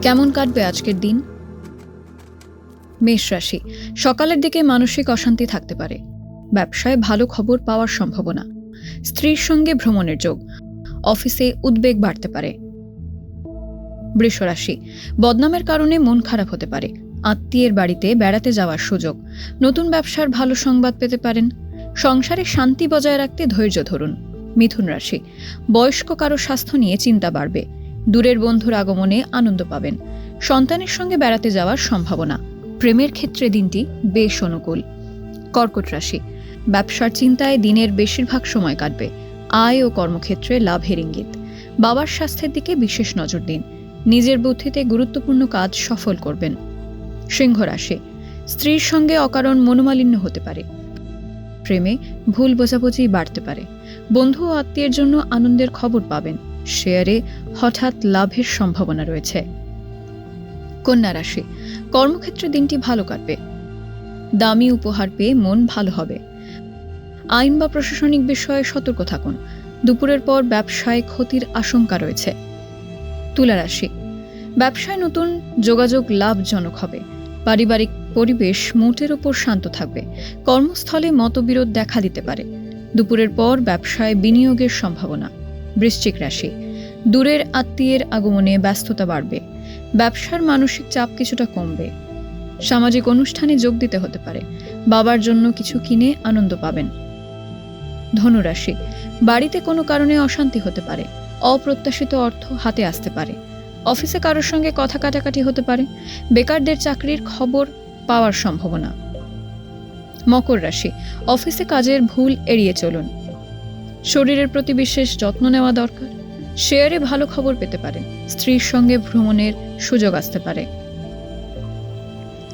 কেমন কাটবে আজকের দিন? মেষ রাশি, সকালের দিকে মানসিক অশান্তি থাকতে পারে। ব্যবসায় ভালো খবর পাওয়ার সম্ভাবনা। স্ত্রীর সঙ্গে ভ্রমণের যোগ। অফিসে উদ্বেগ বাড়তে পারে। বৃষ রাশি, বদনামের কারণে মন খারাপ হতে পারে। আত্মীয়ের বাড়িতে বেড়াতে যাওয়ার সুযোগ। নতুন ব্যবসার ভালো সংবাদ পেতে পারেন। সংসারে শান্তি বজায় রাখতে ধৈর্য ধরুন। মিথুন রাশি, বয়স্ক কারো স্বাস্থ্য নিয়ে চিন্তা বাড়বে। দূরের বন্ধুর আগমনে আনন্দ পাবেন। সন্তানের সঙ্গে বেড়াতে যাওয়ার সম্ভাবনা। প্রেমের ক্ষেত্রে দিনটি বেশ অনুকূল। কর্কট রাশি, ব্যবসার চিন্তায় দিনের বেশিরভাগ সময় কাটবে। আয় ও কর্মক্ষেত্রে লাভের ইঙ্গিত। বাবার স্বাস্থ্যের দিকে বিশেষ নজর দিন। নিজের বুদ্ধিতে গুরুত্বপূর্ণ কাজ সফল করবেন। সিংহ রাশি, স্ত্রীর সঙ্গে অকারণ মনোমালিন্য হতে পারে। প্রেমে ভুল বোঝাবুঝি বাড়তে পারে। বন্ধু ও আত্মীয়ের জন্য আনন্দের খবর পাবেন। শেয়ারে হঠাৎ লাভের সম্ভাবনা রয়েছে। কন্যা রাশি, কর্মক্ষেত্রে দিনটি ভালো কাটবে। দামি উপহার পেয়ে মন ভালো হবে। আইন বা প্রশাসনিক বিষয়ে সতর্ক থাকুন। দুপুরের পর ব্যবসায় ক্ষতির আশঙ্কা রয়েছে। তুলা রাশি, ব্যবসায় নতুন যোগাযোগ লাভজনক হবে। পারিবারিক পরিবেশ মোটের ওপর শান্ত থাকবে। কর্মস্থলে মতবিরোধ দেখা দিতে পারে। দুপুরের পর ব্যবসায় বিনিয়োগের সম্ভাবনা। বৃশ্চিক রাশি, দূরের আত্মীয়ের আগমনে ব্যস্ততা বাড়বে। ব্যবসার মানসিক চাপ কিছুটা কমবে। সামাজিক অনুষ্ঠানে যোগ দিতে হতে পারে। বাবার জন্য কিছু কিনে আনন্দ পাবেন। ধনুরাশি, বাড়িতে কোনো কারণে অশান্তি হতে পারে। অপ্রত্যাশিত অর্থ হাতে আসতে পারে। অফিসে কারোর সঙ্গে কথা কাটাকাটি হতে পারে। বেকারদের চাকরির খবর পাওয়ার সম্ভাবনা। মকর রাশি, অফিসে কাজের ভুল এড়িয়ে চলুন। শরীরের প্রতি বিশেষ যত্ন নেওয়া দরকার। শেয়ারে ভালো খবর পেতে পারেন। স্ত্রীর সঙ্গে ভ্রমণের সুযোগ আসতে পারে।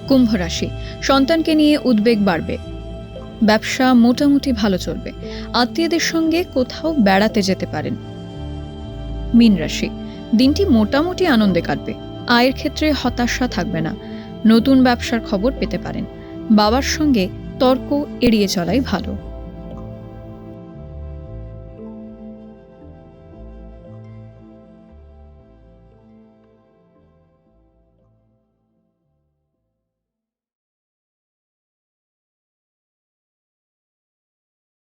কুম্ভ রাশি, সন্তানকে নিয়ে উদ্বেগ বাড়বে। ব্যবসা মোটামুটি ভালো চলবে। আত্মীয়দের সঙ্গে কোথাও বেড়াতে যেতে পারেন। মীন রাশি, দিনটি মোটামুটি আনন্দে কাটবে। আয়ের ক্ষেত্রে হতাশা থাকবে না। নতুন ব্যবসার খবর পেতে পারেন। বাবার সঙ্গে তর্ক এড়িয়ে চলাই ভালো।